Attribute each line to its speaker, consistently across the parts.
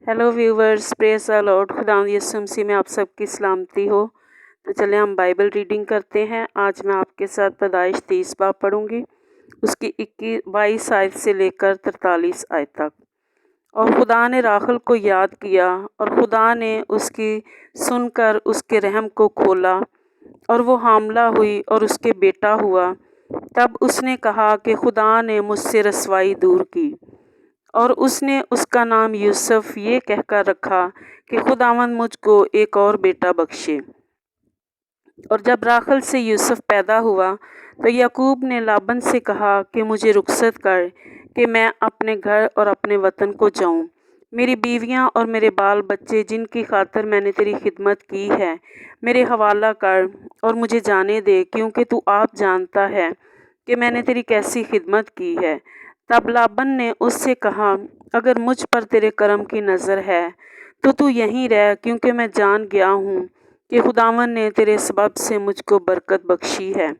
Speaker 1: Hello viewers, praise the Lord. खुदावंद यीशु मसीह में आप सबकी सलामती हो। तो चलें हम बाइबल रीडिंग करते हैं। आज मैं आपके साथ पैदाइश 30 बाब पढ़ूंगी, उसकी 22 आयत से लेकर 43 आयत तक। और खुदा ने राखल को याद किया और खुदा ने उसकी सुनकर उसके रहम को खोला और वो हामला हुई और उसके बेटा हुआ। तब उसने कहा कि खुदा ने मुझसे रसवाई दूर की, और उसने उसका नाम यूसुफ ये कहकर रखा कि खुदावंद मुझको एक और बेटा बख्शे। और जब राखल से यूसुफ पैदा हुआ तो याकूब ने लाबन से कहा कि मुझे रुखसत कर कि मैं अपने घर और अपने वतन को जाऊं। मेरी बीवियां और मेरे बाल बच्चे जिनकी खातर मैंने तेरी खिदमत की है मेरे हवाला कर और मुझे जाने दे, क्योंकि तू आप जानता है कि मैंने तेरी कैसी खिदमत की है। तब लाबन ने उससे कहा, अगर मुझ पर तेरे करम की नज़र है तो तू यहीं रह, क्योंकि मैं जान गया हूँ कि खुदावन ने तेरे सबब से मुझको बरकत बख्शी है।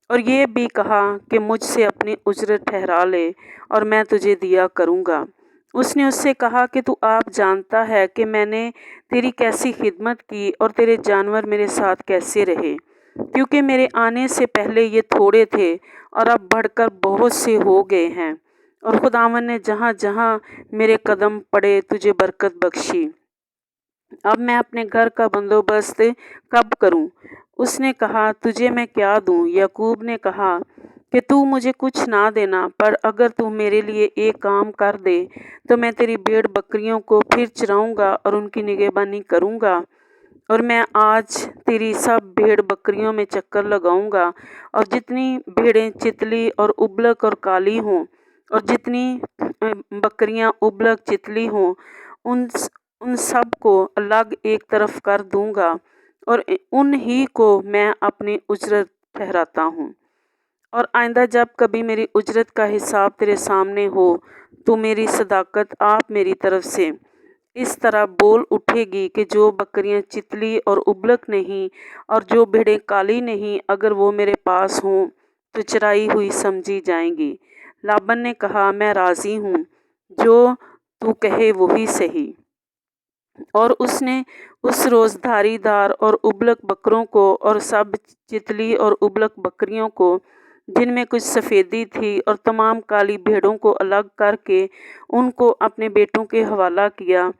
Speaker 1: और ये भी कहा कि मुझसे अपनी उजरत ठहरा ले और मैं तुझे दिया करूँगा। उसने उससे कहा कि तू आप जानता है कि मैंने तेरी कैसी खिदमत की और तेरे जानवर मेरे साथ कैसे रहे, क्योंकि मेरे आने से पहले ये थोड़े थे और अब बढ़कर बहुत से हो गए हैं। और खुदावन ने जहाँ जहाँ मेरे कदम पड़े तुझे बरकत बख्शी। अब मैं अपने घर का बंदोबस्त कब करूं? उसने कहा, तुझे मैं क्या दूं? याकूब ने कहा कि तू मुझे कुछ ना देना, पर अगर तू मेरे लिए एक काम कर दे तो मैं तेरी भेड़ बकरियों को फिर चराऊंगा और उनकी निगहबानी करूंगा। और मैं आज तेरी सब भेड़ बकरियों में चक्कर लगाऊंगा, और जितनी भेड़ें चितली और उबलक और काली हों और जितनी बकरियां उबलक चितली हों उन उन सब को अलग एक तरफ कर दूंगा, और उन ही को मैं अपनी उजरत ठहराता हूँ। और आइंदा जब कभी मेरी उजरत का हिसाब तेरे सामने हो तो मेरी सदाकत आप मेरी तरफ से इस तरह बोल उठेगी कि जो बकरियां चितली और उबलक नहीं और जो भेड़ें काली नहीं, अगर वो मेरे पास हों तो चराई हुई समझी जाएंगी। लाबन ने कहा, मैं राजी हूँ, जो तू कहे वही सही। और उसने उस रोज़ धारीदार और उबलक बकरों को और सब चितली और उबलक बकरियों को जिनमें कुछ सफ़ेदी थी और तमाम काली भेड़ों को अलग करके उनको अपने बेटों के हवाला किया।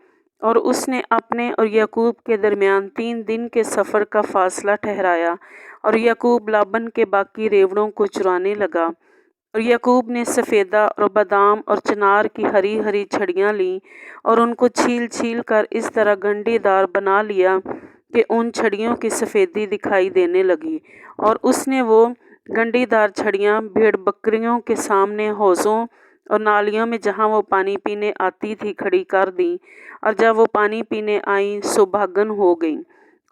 Speaker 1: और उसने अपने और याकूब के दरमियान 3 दिन के सफ़र का फासला ठहराया, और याकूब लाबन के बाकी रेवड़ों को चुराने लगा। और याकूब ने सफ़ेदा और बादाम और चनार की हरी हरी छड़ियाँ लीं और उनको छील छील कर इस तरह गंडीदार बना लिया कि उन छड़ियों की सफ़ेदी दिखाई देने लगी। और उसने वो गंडीदार छड़ियाँ भेड़ बकरियों के सामने हौज़ों और नालियों में जहाँ वो पानी पीने आती थी खड़ी कर दी। और जब वो पानी पीने आई सो भागन हो गई,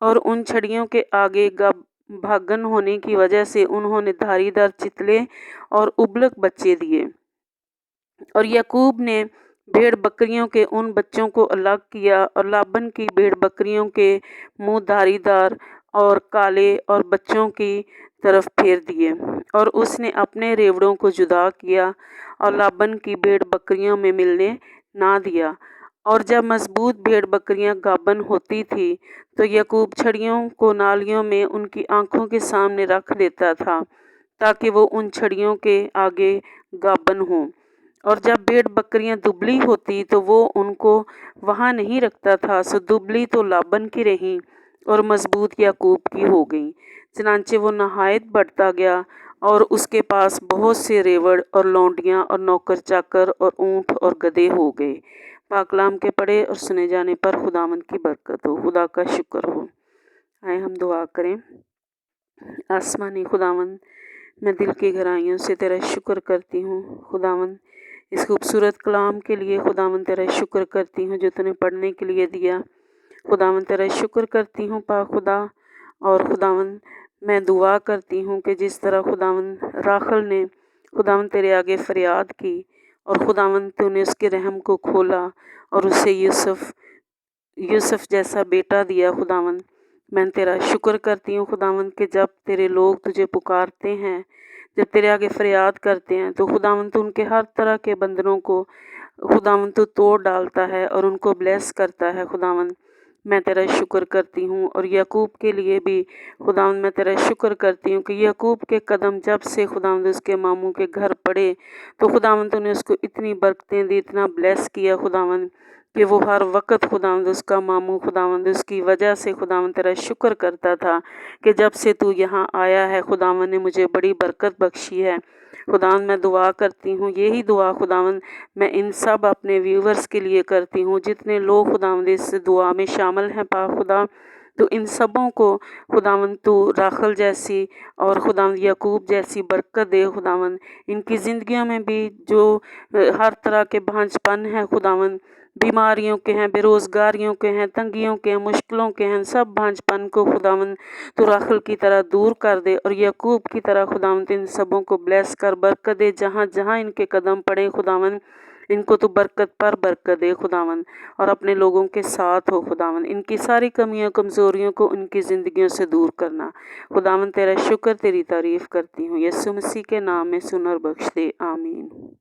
Speaker 1: और उन छड़ियों के आगे भागन होने की वजह से उन्होंने धारीदार चितले और उबलक बच्चे दिए। और याकूब ने भेड़ बकरियों के उन बच्चों को अलग किया और लाबन की भेड़ बकरियों के मुंह धारीदार और काले और बच्चों की तरफ फेर दिए। और उसने अपने रेवड़ों को जुदा किया और लाबन की भेड़ बकरियों में मिलने ना दिया। और जब मजबूत भेड़ बकरियां गाबन होती थी तो याकूब छड़ियों को नालियों में उनकी आंखों के सामने रख देता था, ताकि वो उन छड़ियों के आगे गाबन हों। और जब भेड़ बकरियां दुबली होती तो वो उनको वहाँ नहीं रखता था, सो दुबली तो लाबन की रहीं और मजबूत याकूब की हो गई। चनांचे वो नहायत बढ़ता गया और उसके पास बहुत से रेवड़ और लौंडियाँ और नौकर चाकर और ऊँट और गधे हो गए। पाकलाम के पढ़े और सुने जाने पर खुदावंद की बरकत हो, खुदा का शुक्र हो। आए हम दुआ करें। आसमानी खुदावंद, मैं दिल की गहराइयों से तेरा शुक्र करती हूँ खुदावंद, इस खूबसूरत कलाम के लिए खुदावंद तेरा शुक्र करती हूँ जो तूने पढ़ने के लिए दिया। खुदावंद तेरा शुक्र करती हूँ पाक खुदा। और खुदावंद मैं दुआ करती हूँ कि जिस तरह खुदावंद राखल ने खुदावंद तेरे आगे फरियाद की और खुदावंद तूने उसके रहम को खोला और उसे यूसुफ जैसा बेटा दिया। खुदावंद मैं तेरा शुक्र करती हूँ खुदावंद कि जब तेरे लोग तुझे पुकारते हैं, जब तेरे आगे फरियाद करते हैं तो खुदावंद तू उनके हर तरह के बंधनों को खुदावन तू तोड़ डालता है और उनको ब्लेस करता है। खुदावन मैं तेरा शुक्र करती हूँ। और याकूब के लिए भी खुदावन मैं तेरा शुक्र करती हूँ कि याकूब के कदम जब से खुदावन उसके मामू के घर पड़े तो खुदावन तूने उसको इतनी बरकतें दी, इतना ब्लेस किया खुदावन कि वो हर वक्त खुदावंद उसका मामू खुदावंद उसकी वजह से खुदावंद तेरा शुक्र करता था कि जब से तू यहाँ आया है खुदावंद ने मुझे बड़ी बरकत बख्शी है। खुदावंद मैं दुआ करती हूँ, यही दुआ खुदावंद मैं इन सब अपने व्यूवर्स के लिए करती हूँ जितने लोग खुदावंद इस दुआ में शामिल हैं। पाक खुदा तो इन सबों को खुदावंद तू राखल जैसी और खुदावंद याकूब जैसी बरकत दे। खुदावंद इनकी ज़िंदगियों में भी जो हर तरह के भांजपन है खुदावंद, बीमारियों के हैं, बेरोज़गारियों के हैं, तंगियों के हैं, मुश्किलों के हैं, सब भांजपन को खुदावंद तो राखल की तरह दूर कर दे और याकूब की तरह खुदावंद इन सबों को ब्लेस कर बरकत दे। जहाँ जहाँ इनके कदम पड़े खुदावंद इनको तो बरकत पर बरकत दे खुदावंद और अपने लोगों के साथ हो खुदावंद। इनकी सारी कमियों कमज़ोरियों को उनकी ज़िंदगियों से दूर करना। खुदावंद तेरा शुक्र तेरी तारीफ़ करती हूँ। यीशु मसीह के नाम में सुन और बख्श दे, आमीन।